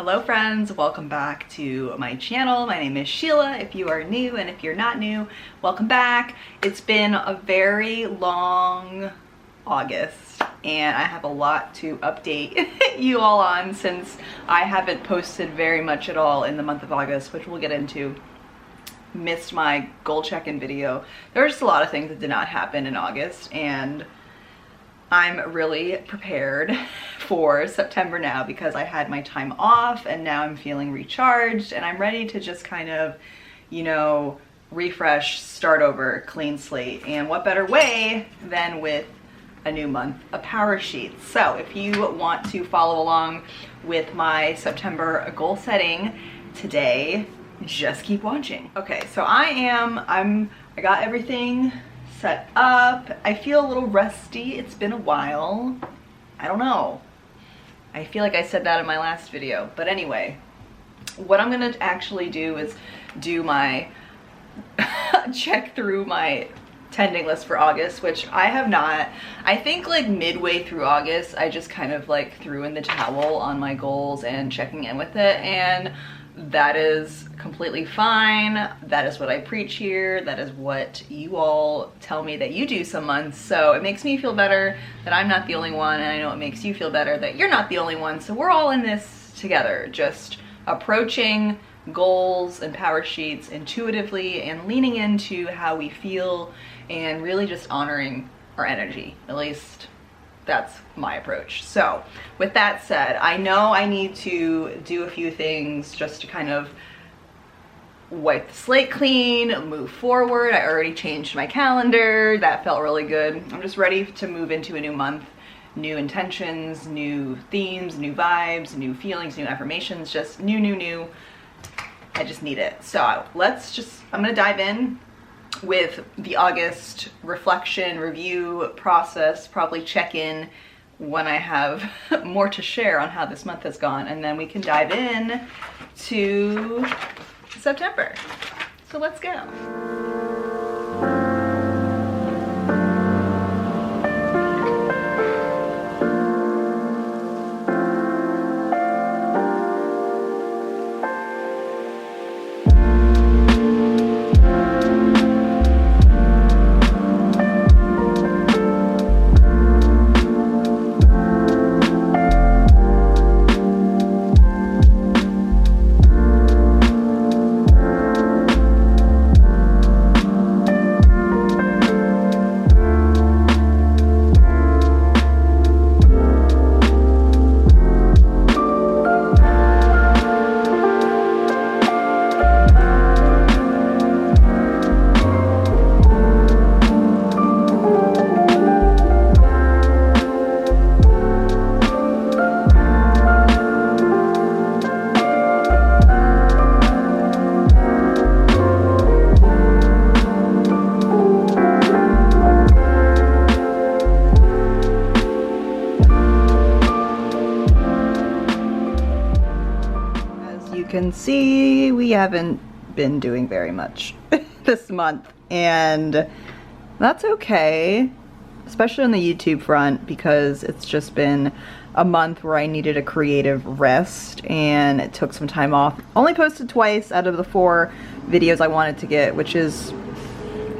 Hello friends, welcome back to my channel. My name is Sheila if you are new, and if you're not new, welcome back. It's been a very long August and I have a lot to update you all on since I haven't posted very much at all in the month of August, which we'll get into. Missed my goal check-in video. There were just a lot of things that did not happen in August, and I'm really prepared for September now because I had my time off and now I'm feeling recharged and I'm ready to just kind of, you know, refresh, start over, clean slate. And what better way than with a new month of power sheets. So if you want to follow along with my September goal setting today, just keep watching. Okay, so I got everything set up. I feel a little rusty. It's been a while. I don't know. I feel like I said that in my last video. But anyway, what I'm gonna actually do is do my check through my tending list for August, which I have not. I think like midway through August, I just kind of like threw in the towel on my goals and checking in with it, and that is completely fine. That is what I preach here. That is what you all tell me that you do some months. So it makes me feel better that I'm not the only one, and I know it makes you feel better that you're not the only one. So we're all in this together, just approaching goals and power sheets intuitively and leaning into how we feel and really just honoring our energy. At least that's my approach. So with that said, I know I need to do a few things just to kind of wipe the slate clean, move forward. I already changed my calendar. That felt really good. I'm just ready to move into a new month, new intentions, new themes, new vibes, new feelings, new affirmations, just new. I just need it. So I'm gonna dive in with the August reflection, review process, probably check in when I have more to share on how this month has gone, and then we can dive in to September. So let's go. Can see we haven't been doing very much this month, and that's okay, especially on the YouTube front, because it's just been a month where I needed a creative rest and it took some time off. Only posted twice out of the 4 videos I wanted to get, which is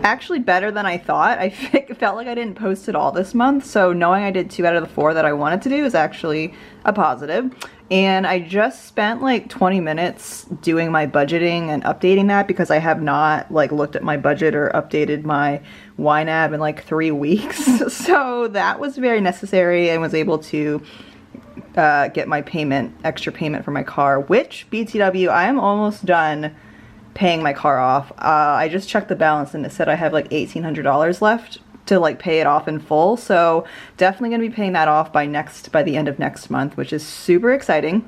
actually better than I thought. I felt like I didn't post it all this month, so knowing I did 2 out of the 4 that I wanted to do is actually a positive. And I just spent like 20 minutes doing my budgeting and updating that, because I have not like looked at my budget or updated my YNAB in like 3 weeks. So that was very necessary, and was able to get my extra payment for my car, which BTW, I am almost done paying my car off. I just checked the balance and it said I have like $1,800 left to like pay it off in full. So definitely gonna be paying that off by the end of next month, which is super exciting.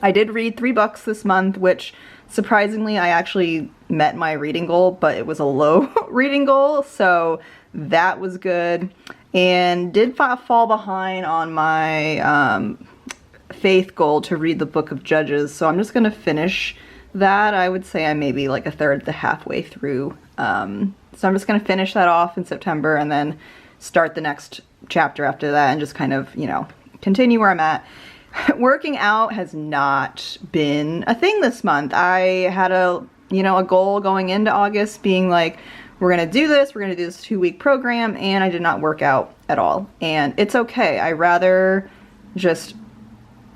I did read 3 books this month, which surprisingly I actually met my reading goal, but it was a low reading goal, so that was good. And did fall behind on my faith goal to read the Book of Judges, so I'm just gonna finish that. I would say I'm maybe like a third to halfway through. So I'm just going to finish that off in September and then start the next chapter after that and just kind of, you know, continue where I'm at. working out has not been a thing this month. I had a goal going into August being like, we're gonna do this 2-week program, and I did not work out at all. And it's okay. I rather just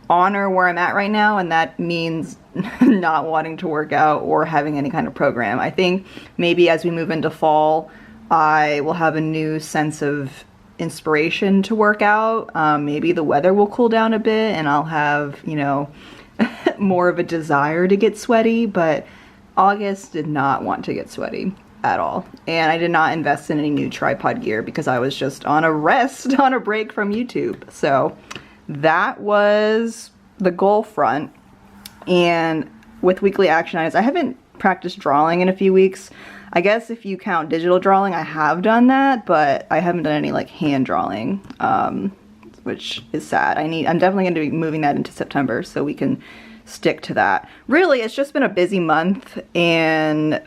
honor where I'm at right now, and that means not wanting to work out or having any kind of program. I think maybe as we move into fall, I will have a new sense of inspiration to work out. Maybe the weather will cool down a bit and I'll have, more of a desire to get sweaty, but August did not want to get sweaty at all. And I did not invest in any new tripod gear because I was just on a break from YouTube. So that was the goal front. And with weekly action items, I haven't practiced drawing in a few weeks. I guess if you count digital drawing, I have done that, but I haven't done any like hand drawing, which is sad. I'm definitely going to be moving that into September so we can stick to that. Really, it's just been a busy month and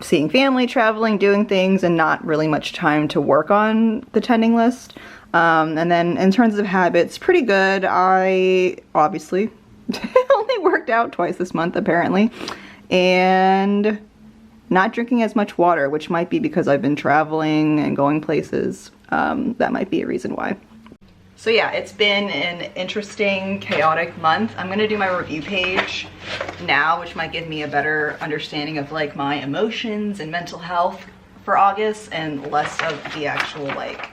seeing family, traveling, doing things, and not really much time to work on the tending list. And then in terms of habits, pretty good. I obviously only worked out twice this month apparently, and not drinking as much water, which might be because I've been traveling and going places. That might be a reason why. So yeah, it's been an interesting, chaotic month. I'm gonna do my review page now, which might give me a better understanding of like my emotions and mental health for August and less of the actual like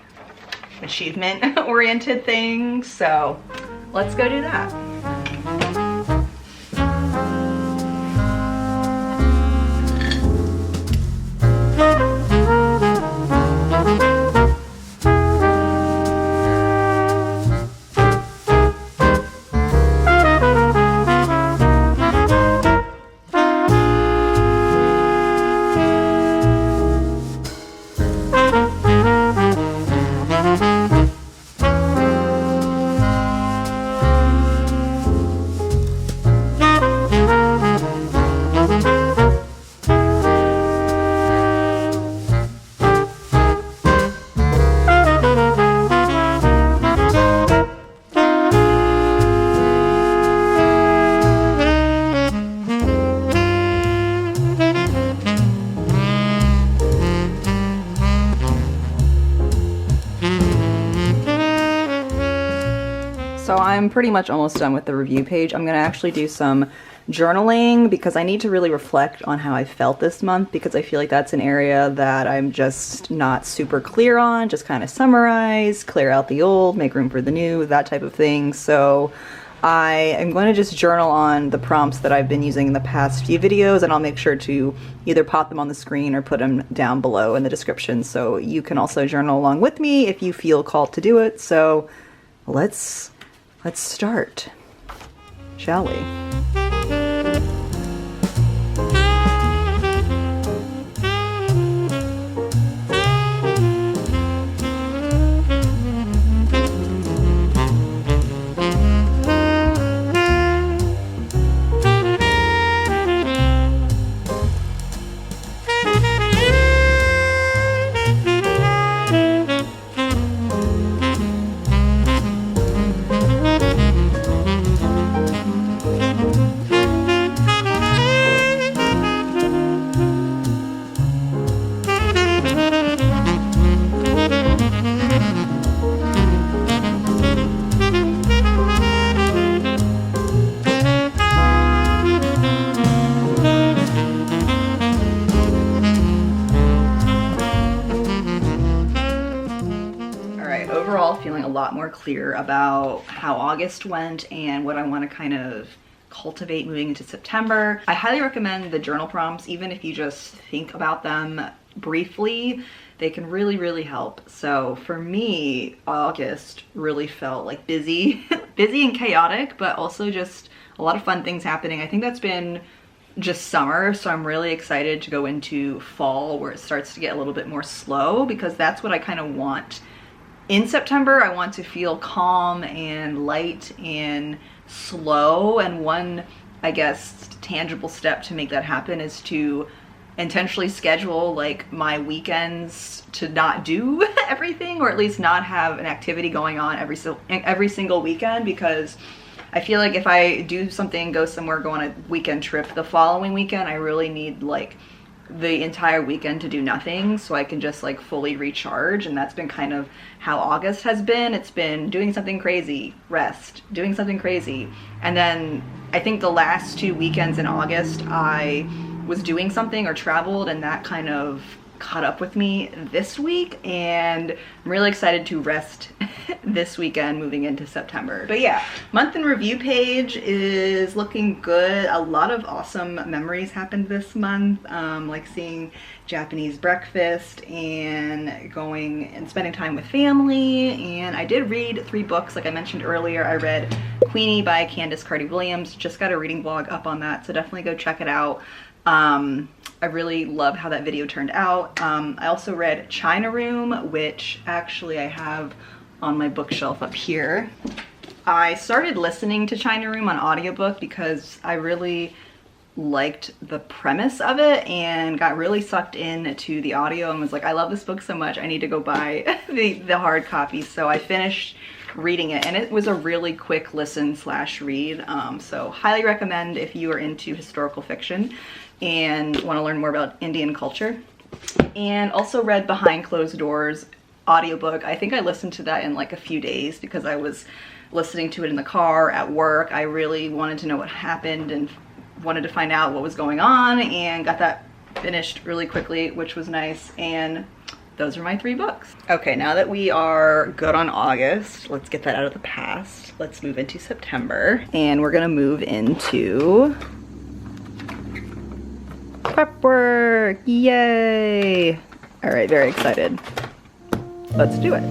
achievement oriented things. So let's go do that. So I'm pretty much almost done with the review page. I'm gonna actually do some journaling because I need to really reflect on how I felt this month, because I feel like that's an area that I'm just not super clear on. Just kind of summarize, clear out the old, make room for the new, that type of thing. So I am going to just journal on the prompts that I've been using in the past few videos, and I'll make sure to either pop them on the screen or put them down below in the description so you can also journal along with me if you feel called to do it. So let's start, shall we? Overall, feeling a lot more clear about how August went and what I want to kind of cultivate moving into September. I highly recommend the journal prompts. Even if you just think about them briefly, they can really help. So for me, August really felt like busy and chaotic, but also just a lot of fun things happening. I think that's been just summer, so I'm really excited to go into fall where it starts to get a little bit more slow, because that's what I kind of want. In September, I want to feel calm and light and slow, and one, I guess, tangible step to make that happen is to intentionally schedule like my weekends to not do everything, or at least not have an activity going on every single weekend, because I feel like if I do something, go somewhere, go on a weekend trip the following weekend, I really need like the entire weekend to do nothing so I can just like fully recharge. And that's been kind of how August has been. It's been doing something crazy, rest, doing something crazy. And then I think the last 2 weekends in August I was doing something or traveled, and that kind of caught up with me this week, and I'm really excited to rest this weekend moving into September. But yeah, month in review page is looking good. A lot of awesome memories happened this month, like seeing Japanese breakfast and going and spending time with family. And I did read 3 books like I mentioned earlier. I read Queenie by Candace Carty-Williams, just got a reading blog up on that, so definitely go check it out. I really love how that video turned out. I also read China Room, which actually I have on my bookshelf up here. I started listening to China Room on audiobook because I really liked the premise of it and got really sucked into the audio and was like, I love this book so much, I need to go buy the hard copy. So I finished reading it, and it was a really quick listen slash read. So highly recommend if you are into historical fiction and want to learn more about Indian culture. And also read Behind Closed Doors audiobook. I think I listened to that in like a few days because I was listening to it in the car at work. I really wanted to know what happened and wanted to find out what was going on, and got that finished really quickly, which was nice. And those are my 3 books. Okay, now that we are good on August, let's get that out of the past. Let's move into September, and we're gonna move into prep work. Yay! All right, very excited. Let's do it.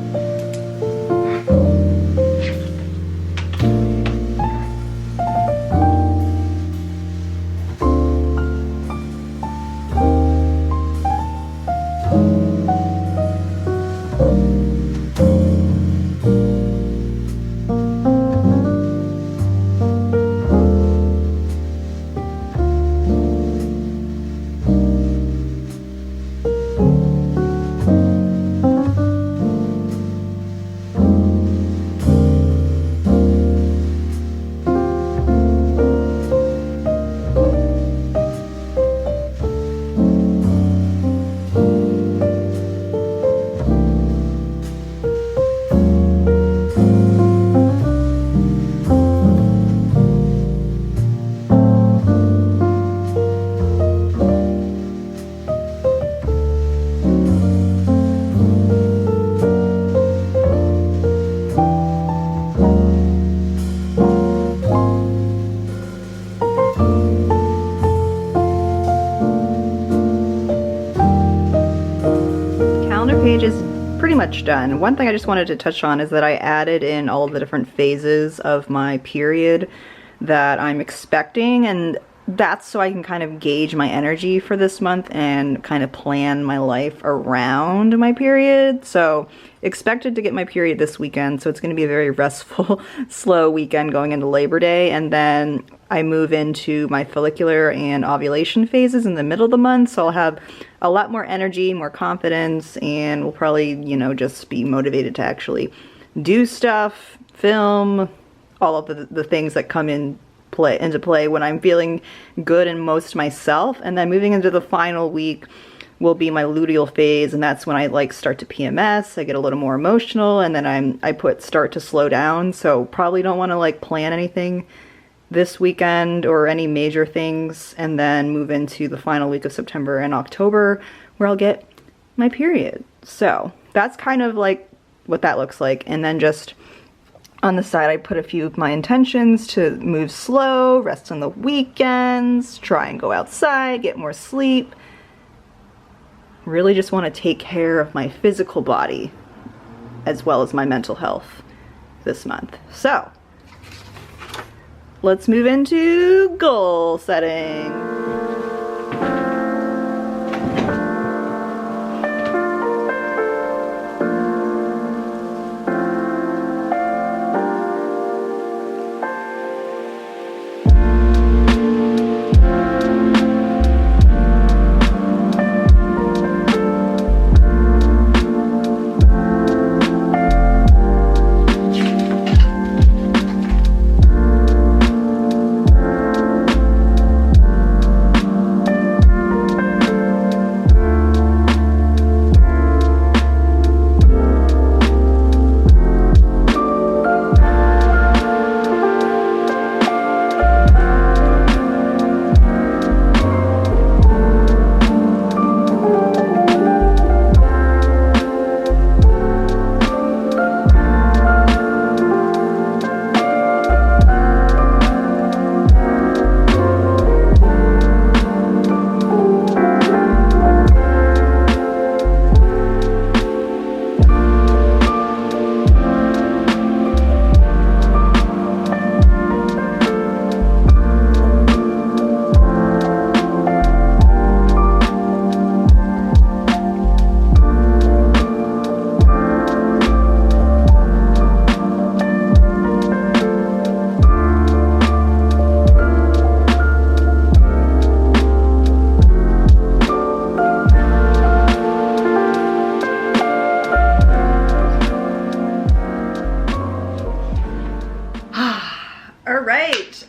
Page is pretty much done. One thing I just wanted to touch on is that I added in all of the different phases of my period that I'm expecting, and that's so I can kind of gauge my energy for this month and kind of plan my life around my period. So expected to get my period this weekend, so it's going to be a very restful, slow weekend going into Labor Day, and then I move into my follicular and ovulation phases in the middle of the month, so I'll have a lot more energy, more confidence, and we'll probably, you know, just be motivated to actually do stuff, film, all of the things that come into play when I'm feeling good and most myself. And then moving into the final week will be my luteal phase, and that's when I like start to PMS. I get a little more emotional, and then I put start to slow down, so probably don't want to like plan anything this weekend or any major things, and then move into the final week of September and October where I'll get my period. So that's kind of like what that looks like. And then just on the side I put a few of my intentions to move slow, rest on the weekends, try and go outside, get more sleep. Really just want to take care of my physical body as well as my mental health this month. So let's move into goal setting.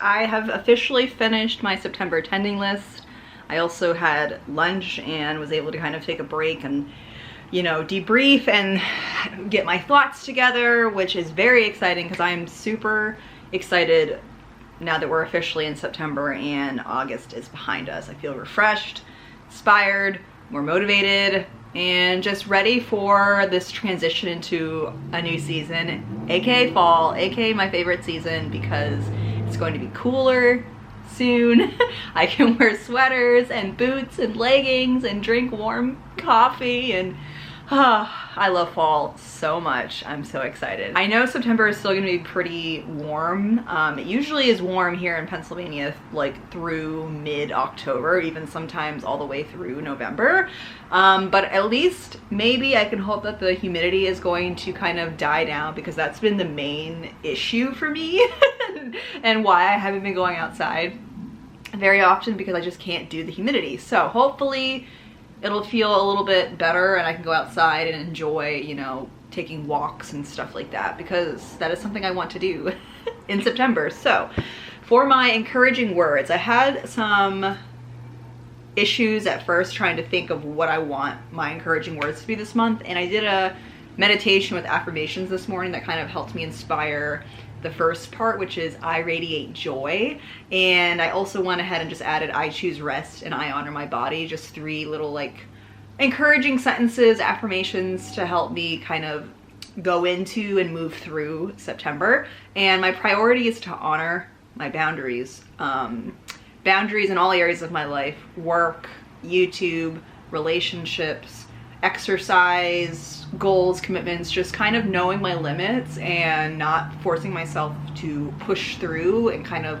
I have officially finished my September attending list. I also had lunch and was able to kind of take a break and, you know, debrief and get my thoughts together, which is very exciting because I'm super excited now that we're officially in September and August is behind us. I feel refreshed, inspired, more motivated, and just ready for this transition into a new season, aka fall, aka my favorite season, because it's going to be cooler soon. I can wear sweaters and boots and leggings and drink warm coffee, and I love fall so much. I'm so excited. I know September is still gonna be pretty warm. It usually is warm here in Pennsylvania like through mid-October, even sometimes all the way through November. But at least maybe I can hope that the humidity is going to kind of die down, because that's been the main issue for me and why I haven't been going outside very often, because I just can't do the humidity. So hopefully it'll feel a little bit better and I can go outside and enjoy, you know, taking walks and stuff like that, because that is something I want to do in September. So for my encouraging words, I had some issues at first trying to think of what I want my encouraging words to be this month, and I did a meditation with affirmations this morning that kind of helped me inspire the first part, which is I radiate joy. And I also went ahead and just added I choose rest and I honor my body, just 3 little like encouraging sentences, affirmations to help me kind of go into and move through September. And my priority is to honor my boundaries. Boundaries in all areas of my life: work, YouTube, relationships, exercise, goals, commitments, just kind of knowing my limits and not forcing myself to push through, and kind of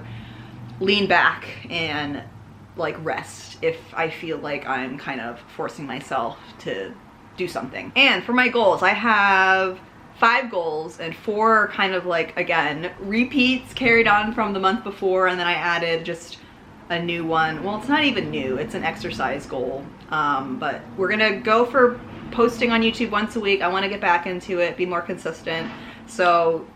lean back and like rest if I feel like I'm kind of forcing myself to do something. And for my goals, I have 5 goals, and 4 are kind of like, again, repeats carried on from the month before, and then I added just a new one. Well, it's not even new, it's an exercise goal. But we're gonna go for posting on YouTube once a week. I want to get back into it, be more consistent. So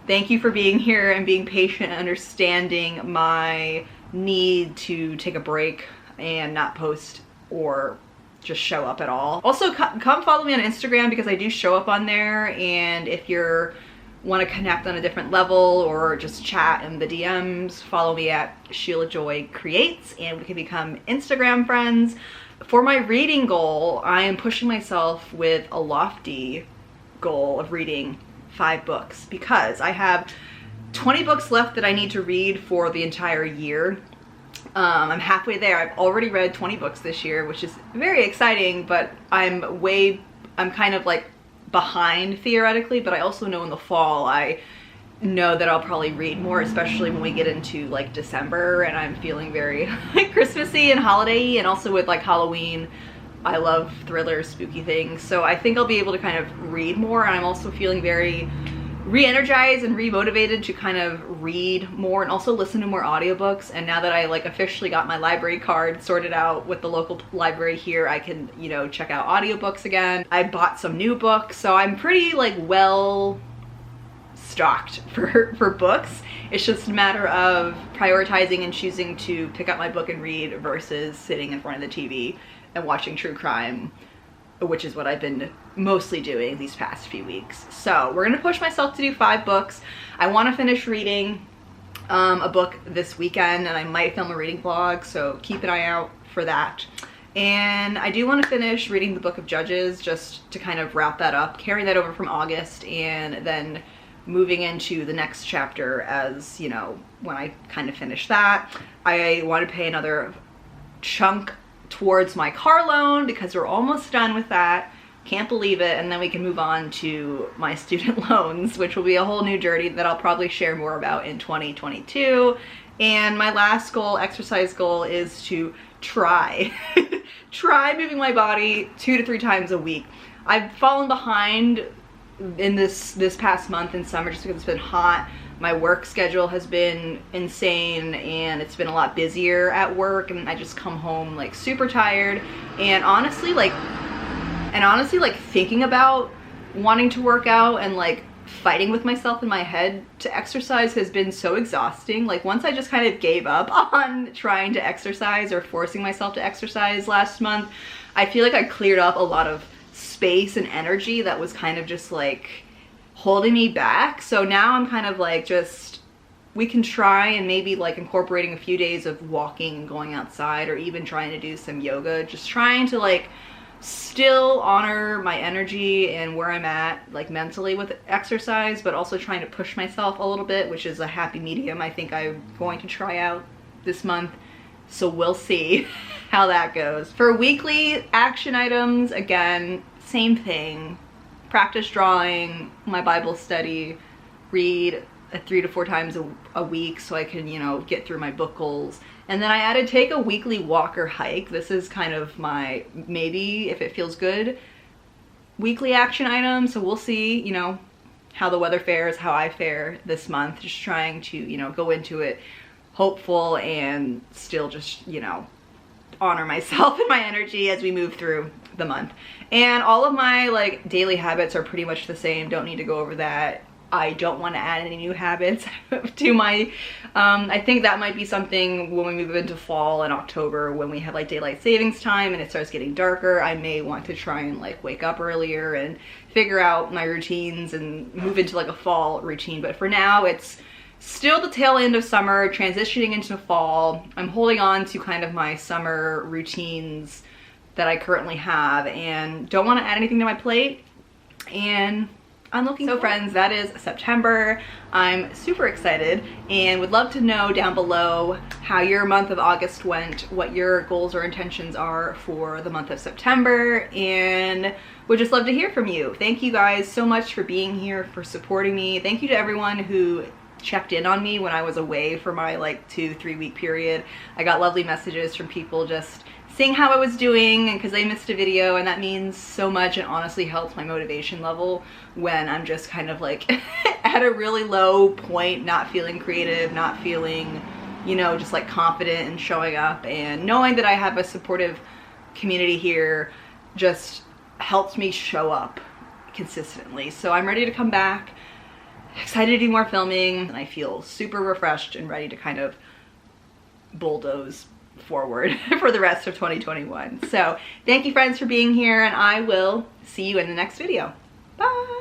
thank you for being here and being patient and understanding my need to take a break and not post or just show up at all. Also, come follow me on Instagram, because I do show up on there, and if you're want to connect on a different level or just chat in the DMs, follow me at Sheila Joy Creates and we can become Instagram friends. For my reading goal, I am pushing myself with a lofty goal of reading 5 books, because I have 20 books left that I need to read for the entire year. I'm halfway there. I've already read 20 books this year, which is very exciting, but I'm kind of like behind theoretically, but I also know in the fall I know that I'll probably read more, especially when we get into like December and I'm feeling very like Christmassy and holiday-y, and also with like Halloween. I love thrillers, spooky things, so I think I'll be able to kind of read more, and I'm also feeling very re-energized and re-motivated to kind of read more and also listen to more audiobooks. And now that I like officially got my library card sorted out with the local library here, I can, you know, check out audiobooks again. I bought some new books, so I'm pretty like well stocked for books. It's just a matter of prioritizing and choosing to pick up my book and read versus sitting in front of the TV and watching true crime, which is what I've been mostly doing these past few weeks. So we're gonna push myself to do 5 books. I want to finish reading a book this weekend, and I might film a reading vlog, so keep an eye out for that. And I do want to finish reading the book of Judges, just to kind of wrap that up, carrying that over from August, and then moving into the next chapter as, you know, when I kind of finish that. I want to pay another chunk towards my car loan, because we're almost done with that. Can't believe it. And then we can move on to my student loans, which will be a whole new journey that I'll probably share more about in 2022. And my last goal, exercise goal, is to try moving my body 2 to 3 times a week. I've fallen behind in this past month in summer just because it's been hot. My work schedule has been insane, and it's been a lot busier at work, and I just come home like super tired. And honestly like thinking about wanting to work out and like fighting with myself in my head to exercise has been so exhausting. Like once I just kind of gave up on trying to exercise or forcing myself to exercise last month, I feel like I cleared up a lot of space and energy that was kind of just like holding me back. So now I'm kind of like, just, we can try and maybe like incorporating a few days of walking and going outside, or even trying to do some yoga, just trying to like still honor my energy and where I'm at like mentally with exercise, but also trying to push myself a little bit, which is a happy medium I think I'm going to try out this month. So we'll see how that goes. For weekly action items, again, same thing. Practice drawing, my Bible study, read 3 to 4 times a week so I can, you know, get through my book goals. And then I added take a weekly walk or hike. This is kind of my, maybe if it feels good, weekly action item. So we'll see, you know, how the weather fares, how I fare this month. Just trying to, you know, go into it hopeful and still just, you know, honor myself and my energy as we move through the month. And all of my like daily habits are pretty much the same. Don't need to go over that. I don't want to add any new habits to my, I think that might be something when we move into fall in October, when we have like daylight savings time and it starts getting darker. I may want to try and like wake up earlier and figure out my routines and move into like a fall routine. But for now, it's still the tail end of summer, transitioning into fall. I'm holding on to kind of my summer routines that I currently have and don't want to add anything to my plate. And I'm looking forward. So friends, that is September. I'm super excited and would love to know down below how your month of August went, what your goals or intentions are for the month of September, and would just love to hear from you. Thank you guys so much for being here, for supporting me. Thank you to everyone who checked in on me when I was away for my like 2-3 week period. I got lovely messages from people just seeing how I was doing and because they missed a video, and that means so much and honestly helps my motivation level when I'm just kind of like at a really low point, not feeling creative, not feeling, you know, just like confident and showing up. And knowing that I have a supportive community here just helps me show up consistently. So I'm ready to come back, excited to do more filming, and I feel super refreshed and ready to kind of bulldoze forward for the rest of 2021. So thank you friends for being here, and I will see you in the next video. Bye.